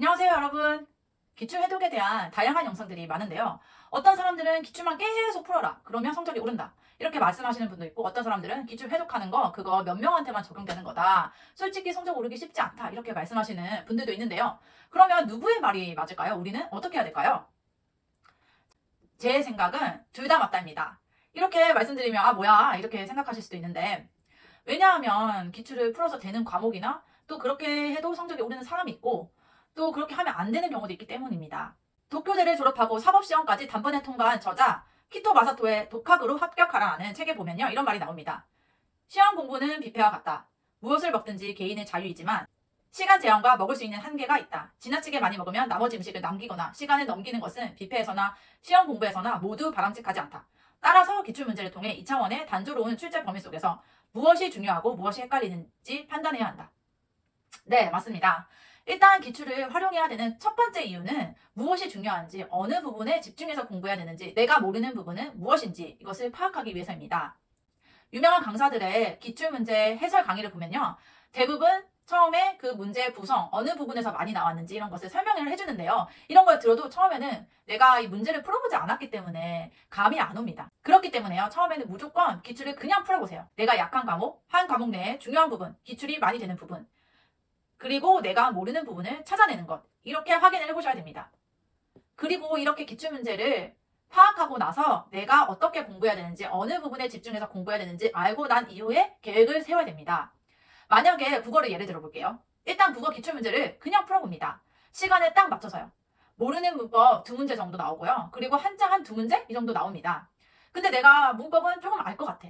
안녕하세요 여러분. 기출 해독에 대한 다양한 영상들이 많은데요. 어떤 사람들은 기출만 계속 풀어라 그러면 성적이 오른다 이렇게 말씀하시는 분도 있고, 어떤 사람들은 기출 해독하는 거 그거 몇 명한테만 적용되는 거다, 솔직히 성적 오르기 쉽지 않다 이렇게 말씀하시는 분들도 있는데요. 그러면 누구의 말이 맞을까요? 우리는 어떻게 해야 될까요? 제 생각은 둘 다 맞다입니다. 이렇게 말씀드리면 아 뭐야 이렇게 생각하실 수도 있는데, 왜냐하면 기출을 풀어서 되는 과목이나 또 그렇게 해도 성적이 오르는 사람이 있고, 또 그렇게 하면 안 되는 경우도 있기 때문입니다. 도쿄대를 졸업하고 사법시험까지 단번에 통과한 저자 키토 마사토의 독학으로 합격하라는 책에 보면요, 이런 말이 나옵니다. 시험 공부는 뷔페와 같다. 무엇을 먹든지 개인의 자유이지만 시간 제한과 먹을 수 있는 한계가 있다. 지나치게 많이 먹으면 나머지 음식을 남기거나 시간을 넘기는 것은 뷔페에서나 시험 공부에서나 모두 바람직하지 않다. 따라서 기출문제를 통해 2차원의 단조로운 출제 범위 속에서 무엇이 중요하고 무엇이 헷갈리는지 판단해야 한다. 네, 맞습니다. 일단 기출을 활용해야 되는 첫 번째 이유는 무엇이 중요한지, 어느 부분에 집중해서 공부해야 되는지, 내가 모르는 부분은 무엇인지 이것을 파악하기 위해서입니다. 유명한 강사들의 기출문제 해설 강의를 보면요, 대부분 처음에 그 문제의 구성, 어느 부분에서 많이 나왔는지 이런 것을 설명을 해주는데요. 이런 걸 들어도 처음에는 내가 이 문제를 풀어보지 않았기 때문에 감이 안 옵니다. 그렇기 때문에요, 처음에는 무조건 기출을 그냥 풀어보세요. 내가 약한 과목, 한 과목 내에 중요한 부분, 기출이 많이 되는 부분, 그리고 내가 모르는 부분을 찾아내는 것, 이렇게 확인을 해보셔야 됩니다. 그리고 이렇게 기출문제를 파악하고 나서 내가 어떻게 공부해야 되는지, 어느 부분에 집중해서 공부해야 되는지 알고 난 이후에 계획을 세워야 됩니다. 만약에 국어를 예를 들어볼게요. 일단 국어 기출문제를 그냥 풀어봅니다. 시간에 딱 맞춰서요. 모르는 문법 2문제 정도 나오고요. 그리고 한자 한 2문제? 이 정도 나옵니다. 근데 내가 문법은 조금 알 것 같아.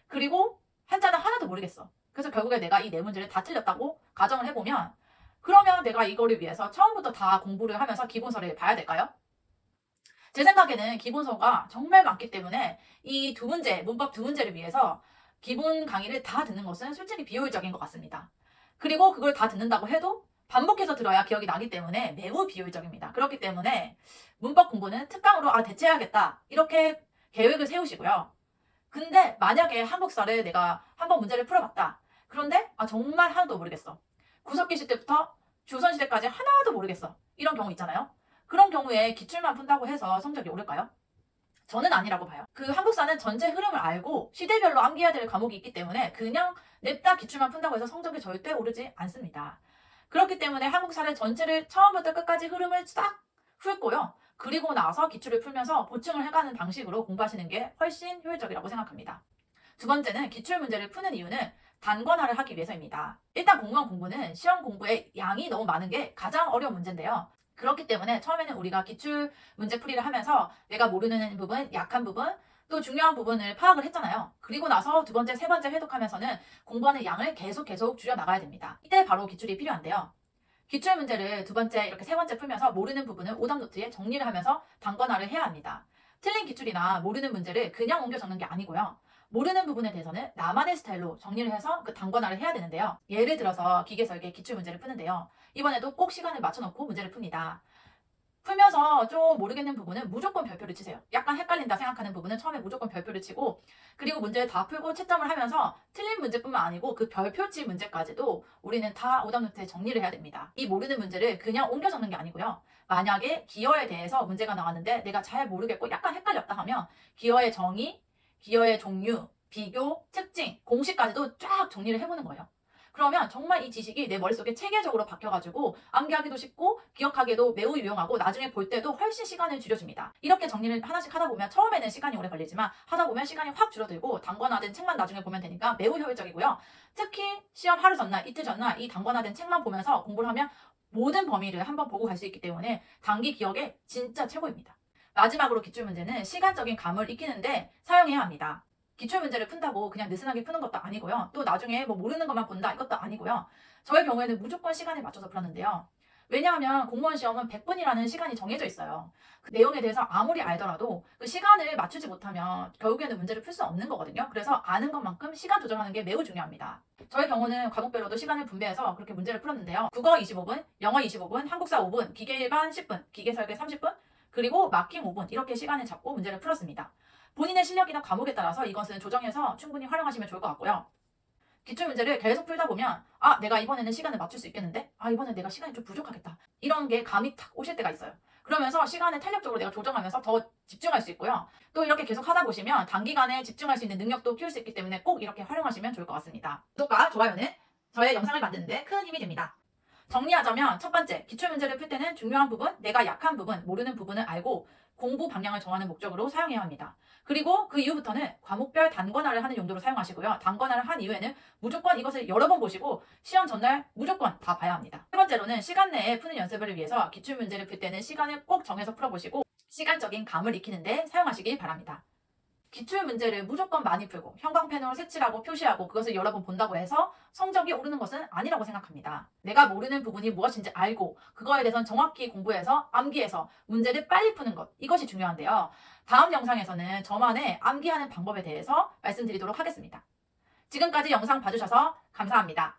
그리고 한자는 하나도 모르겠어. 그래서 결국에 내가 이 4문제를 다 틀렸다고 가정을 해보면, 그러면 내가 이거를 위해서 처음부터 다 공부를 하면서 기본서를 봐야 될까요? 제 생각에는 기본서가 정말 많기 때문에 이 2문제, 문법 2문제를 위해서 기본 강의를 다 듣는 것은 솔직히 비효율적인 것 같습니다. 그리고 그걸 다 듣는다고 해도 반복해서 들어야 기억이 나기 때문에 매우 비효율적입니다. 그렇기 때문에 문법 공부는 특강으로 대체해야겠다 이렇게 계획을 세우시고요. 근데 만약에 한국사를 내가 한번 문제를 풀어봤다. 그런데 정말 하나도 모르겠어. 구석기 시대부터 조선시대까지 하나도 모르겠어. 이런 경우 있잖아요. 그런 경우에 기출만 푼다고 해서 성적이 오를까요? 저는 아니라고 봐요. 그 한국사는 전체 흐름을 알고 시대별로 암기해야 될 과목이 있기 때문에 그냥 냅다 기출만 푼다고 해서 성적이 절대 오르지 않습니다. 그렇기 때문에 한국사를 전체를 처음부터 끝까지 흐름을 싹 훑고요. 그리고 나서 기출을 풀면서 보충을 해가는 방식으로 공부하시는 게 훨씬 효율적이라고 생각합니다. 두 번째는 기출문제를 푸는 이유는 단권화를 하기 위해서입니다. 일단 공무원 공부는 시험 공부의 양이 너무 많은 게 가장 어려운 문제인데요. 그렇기 때문에 처음에는 우리가 기출 문제 풀이를 하면서 내가 모르는 부분, 약한 부분, 또 중요한 부분을 파악을 했잖아요. 그리고 나서 두 번째, 세 번째 회독하면서는 공부하는 양을 계속 줄여 나가야 됩니다. 이때 바로 기출이 필요한데요. 기출 문제를 두 번째, 이렇게 세 번째 풀면서 모르는 부분을 오답노트에 정리를 하면서 단권화를 해야 합니다. 틀린 기출이나 모르는 문제를 그냥 옮겨 적는 게 아니고요. 모르는 부분에 대해서는 나만의 스타일로 정리를 해서 그 단권화를 해야 되는데요. 예를 들어서 기계설계 기출 문제를 푸는데요. 이번에도 꼭 시간을 맞춰놓고 문제를 풉니다. 풀면서 좀 모르겠는 부분은 무조건 별표를 치세요. 약간 헷갈린다 생각하는 부분은 처음에 무조건 별표를 치고, 그리고 문제를 다 풀고 채점을 하면서 틀린 문제뿐만 아니고 그 별표치 문제까지도 우리는 다 오답노트에 정리를 해야 됩니다. 이 모르는 문제를 그냥 옮겨 적는 게 아니고요. 만약에 기어에 대해서 문제가 나왔는데 내가 잘 모르겠고 약간 헷갈렸다 하면 기어의 정의, 기어의 종류, 비교, 특징, 공식까지도 쫙 정리를 해보는 거예요. 그러면 정말 이 지식이 내 머릿속에 체계적으로 박혀가지고 암기하기도 쉽고 기억하기도 매우 유용하고 나중에 볼 때도 훨씬 시간을 줄여줍니다. 이렇게 정리를 하나씩 하다 보면 처음에는 시간이 오래 걸리지만 하다 보면 시간이 확 줄어들고 단권화된 책만 나중에 보면 되니까 매우 효율적이고요. 특히 시험 하루 전날, 이틀 전날 이 단권화된 책만 보면서 공부를 하면 모든 범위를 한번 보고 갈 수 있기 때문에 단기 기억에 진짜 최고입니다. 마지막으로 기출문제는 시간적인 감을 익히는데 사용해야 합니다. 기출문제를 푼다고 그냥 느슨하게 푸는 것도 아니고요. 또 나중에 뭐 모르는 것만 본다 이것도 아니고요. 저의 경우에는 무조건 시간에 맞춰서 풀었는데요. 왜냐하면 공무원 시험은 100분이라는 시간이 정해져 있어요. 그 내용에 대해서 아무리 알더라도 그 시간을 맞추지 못하면 결국에는 문제를 풀 수 없는 거거든요. 그래서 아는 것만큼 시간 조절하는 게 매우 중요합니다. 저의 경우는 과목별로도 시간을 분배해서 그렇게 문제를 풀었는데요. 국어 25분, 영어 25분, 한국사 5분, 기계 일반 10분, 기계 설계 30분, 그리고 마킹 5분 이렇게 시간을 잡고 문제를 풀었습니다. 본인의 실력이나 과목에 따라서 이것은 조정해서 충분히 활용하시면 좋을 것 같고요. 기출문제를 계속 풀다 보면 내가 이번에는 시간을 맞출 수 있겠는데? 이번에 내가 시간이 좀 부족하겠다. 이런 게 감이 탁 오실 때가 있어요. 그러면서 시간을 탄력적으로 내가 조정하면서 더 집중할 수 있고요. 또 이렇게 계속 하다 보시면 단기간에 집중할 수 있는 능력도 키울 수 있기 때문에 꼭 이렇게 활용하시면 좋을 것 같습니다. 구독과 좋아요는 저의 영상을 만드는데 큰 힘이 됩니다. 정리하자면 첫 번째, 기출문제를 풀 때는 중요한 부분, 내가 약한 부분, 모르는 부분을 알고 공부 방향을 정하는 목적으로 사용해야 합니다. 그리고 그 이후부터는 과목별 단권화를 하는 용도로 사용하시고요. 단권화를 한 이후에는 무조건 이것을 여러 번 보시고 시험 전날 무조건 다 봐야 합니다. 세 번째로는 시간 내에 푸는 연습을 위해서 기출문제를 풀 때는 시간을 꼭 정해서 풀어보시고 시간적인 감을 익히는 데 사용하시길 바랍니다. 기출문제를 무조건 많이 풀고 형광펜으로 색칠하고 표시하고 그것을 여러 번 본다고 해서 성적이 오르는 것은 아니라고 생각합니다. 내가 모르는 부분이 무엇인지 알고 그거에 대해서 정확히 공부해서 암기해서 문제를 빨리 푸는 것, 이것이 중요한데요. 다음 영상에서는 저만의 암기하는 방법에 대해서 말씀드리도록 하겠습니다. 지금까지 영상 봐주셔서 감사합니다.